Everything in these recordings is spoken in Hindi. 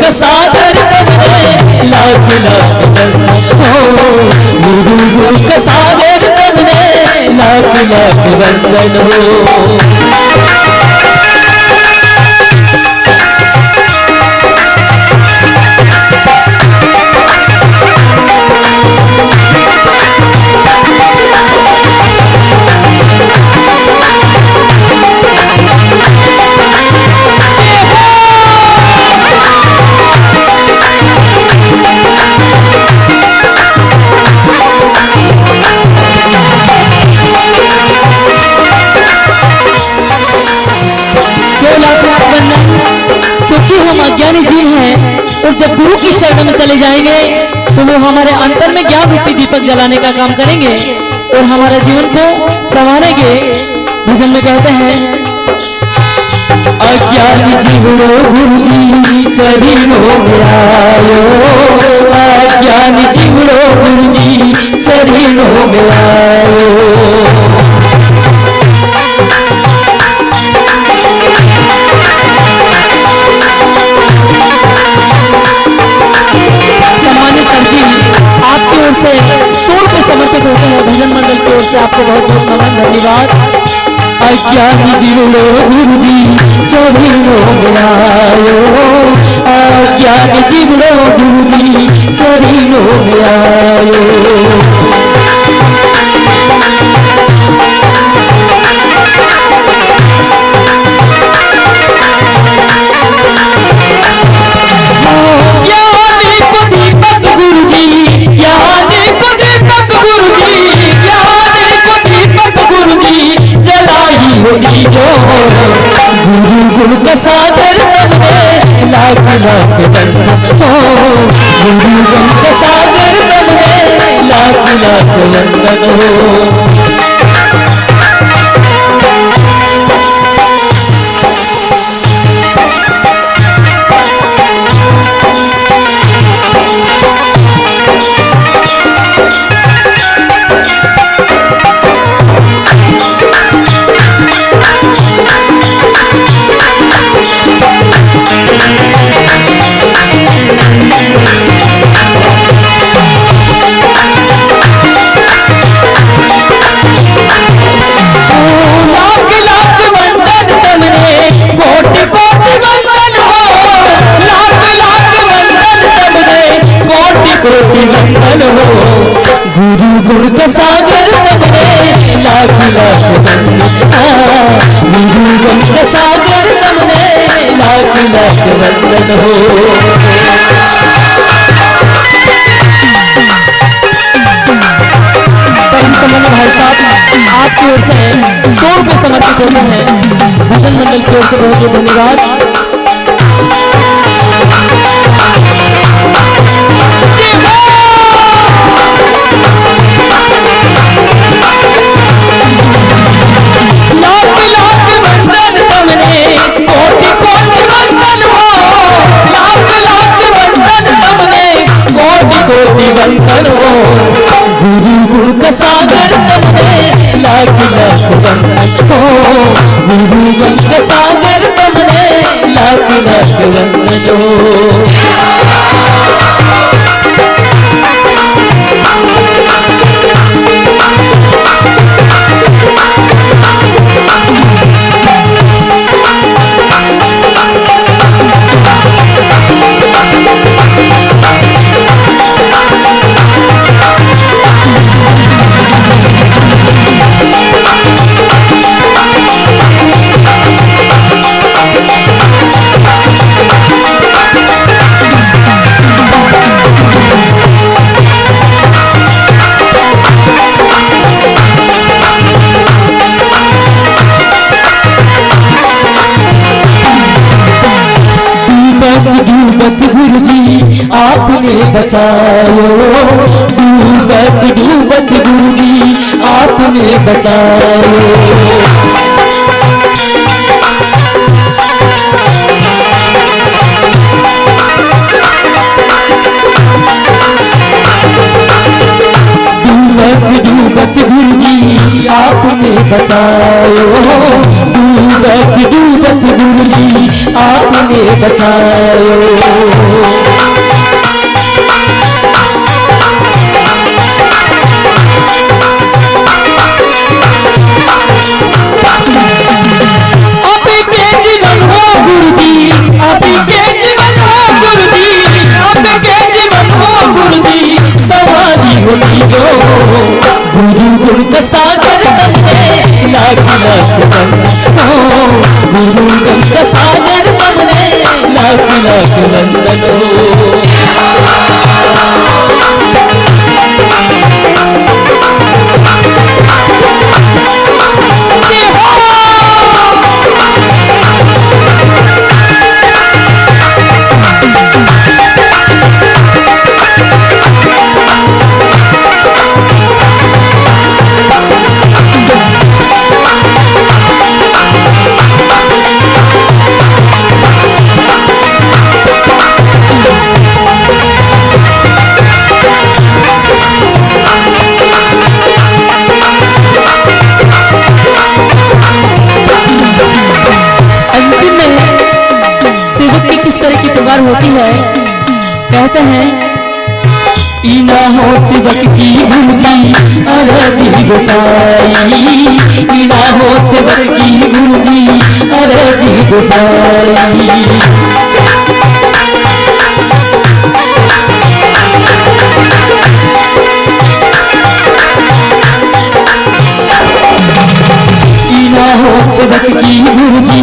का सागर तुमने लाख लाख वंदन हो। गुरु गुरु का सागर तुमने लाख लाख वंदन हो। अज्ञानी जीव हैं और जब गुरु की शरण में चले जाएंगे तो वो हमारे अंतर में ज्ञान रूपी दीपक जलाने का काम करेंगे और हमारे जीवन को संवारेंगे। भजन में कहते हैं अज्ञानी जीवड़ो गुरु जी चरणों में आयो। अज्ञानी जीवड़ो गुरु जी चरणों में आयो। से 100 रुपए समर्पित होते हैं भजन मंडल की ओर से। आपको बहुत बहुत नमन, धन्यवाद। अज्ञानी जीवड़ो गुरु जी चरणों में आयो। अज्ञानी जीवड़ो गुरु जी चरणों में आयो। गुरु गुरु का सागर तुमने लाख लाख वंदन हो। गुरु गुरु का सागर तुमने लाख लाख वंदन हो। गुरु गुरु का सागर तुमने लाख लाख वंदन। गुरु गुरु का सागर तुमने लाख लाख वंदन हो। संबंध भाई साहब आपकी ओर से 100 रुपए समर्पित होते हैं भजन मंडल की ओर से। बहुत बहुत धन्यवाद। गुरु गुरु का सागर तुमने लाख लाख वंदन हो। गुरु गुरु का सागर तुमने लाख लाख वंदन हो। गुरु जी आपने बचायो। डूबत डूबत गुरु जी आपने बचायो। डूबत डूबत गुरु जी आपने बचायो। डूबत डूबत गुरु जी आपने बचायो। गुरु गुण का सागर तुमने लाख लाख वंदन हो, गुरु गुण का सागर तुमने लाख लाख वंदन हो। होती है, कहते हैं इना हो शिवक की गुरुजी अरजी गोसाई, इना हो शिवक की गुरुजी अरजी गोसाई। सेवक की गुरुजी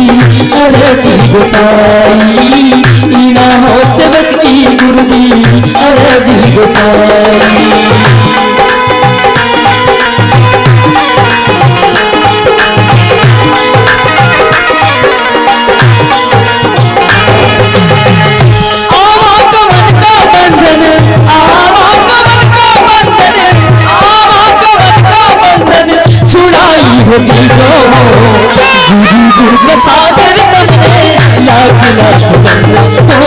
अरजी गोसाई, इना हो सेवक की गुरुजी अरजी गोसाई। होगी जो गुरु गुरु का सागर तुमने लाख लाख वंदन हो,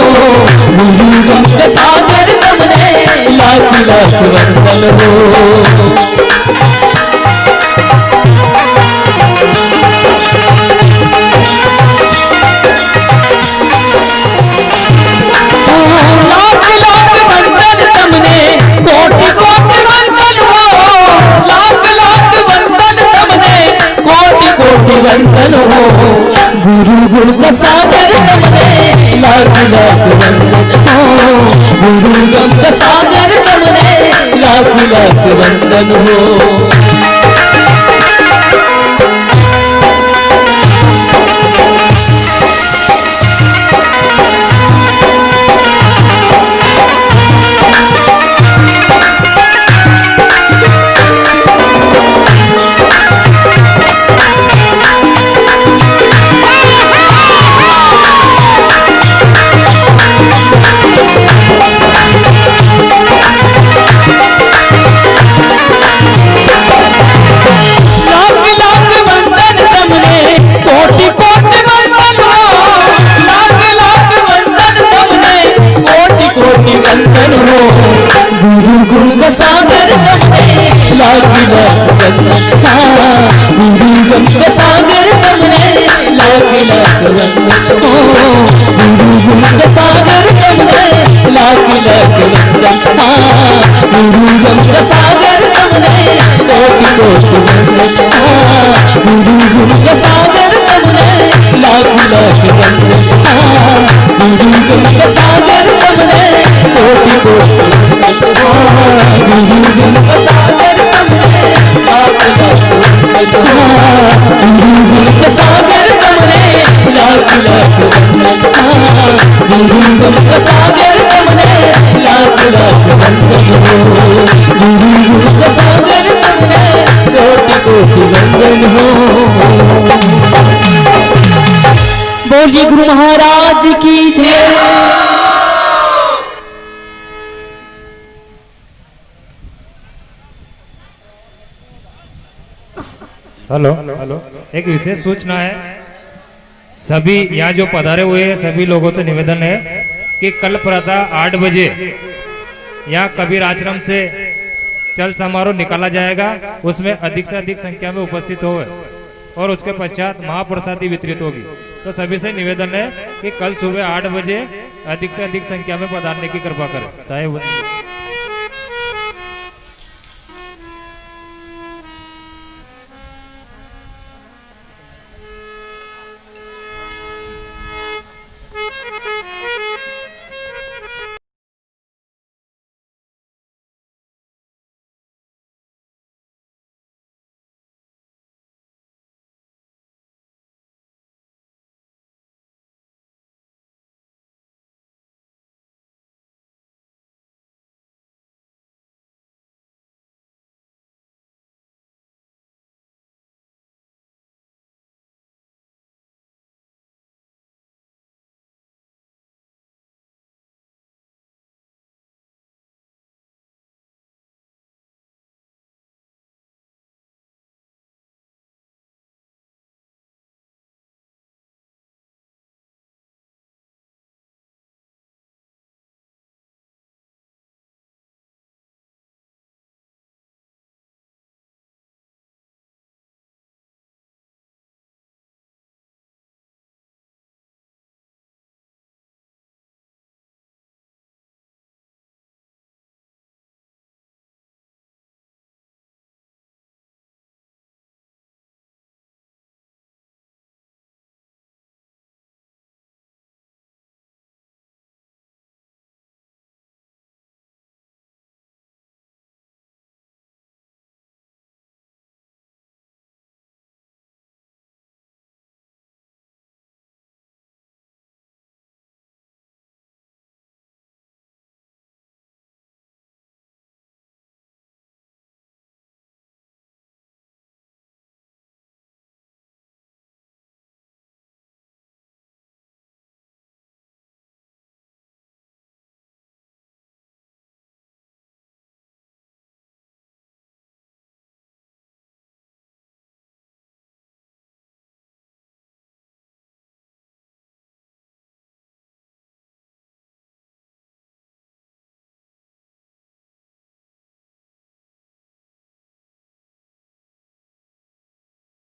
गुरु गुरु का सागर तुमने लाख लाख वंदन हो। वंदन हो, गुरु गुण का सागर तुमने लाख लाख वंदन हो, गुरु गुण का सागर तुमने लाख लाख वंदन हो। गुरु गुण का सागर तुमने लाख लाख वंदन, गुरु गुण का सागर तुमने लाख लाख वंदन हो, गुरु गुण का सागर तुमने लाख लाख वंदन, गुरु गुण का सागर तुमने कोटि कोटि वंदन, गुरु गुण का सागर तुमने लाख लाख वंदन, गुरु गुण का सागर तुमने कोटि कोटि गुरु गुण का सागर तुमने लाख लाख वंदन, गुरु गुण का सागर तुमने लाख लाख वंदन, गुरु गुण का सागर तुमने लाख लाख वंदन हो, गुरु गुण का सागर तुमने कोटि कोटि वंदन हो। बोलिए गुरु महाराज की जय। हेलो हेलो, एक विशेष सूचना है, सभी यहाँ जो पधारे हुए हैं सभी लोगों से निवेदन है कि कल प्रातः 8 बजे यहाँ कबीर आश्रम से चल समारोह निकाला जाएगा, उसमें अधिक से अधिक संख्या में उपस्थित हो और उसके पश्चात महाप्रसादी वितरित होगी। तो सभी से निवेदन है कि कल सुबह 8 बजे अधिक से अधिक संख्या में पधारने की कृपा करें।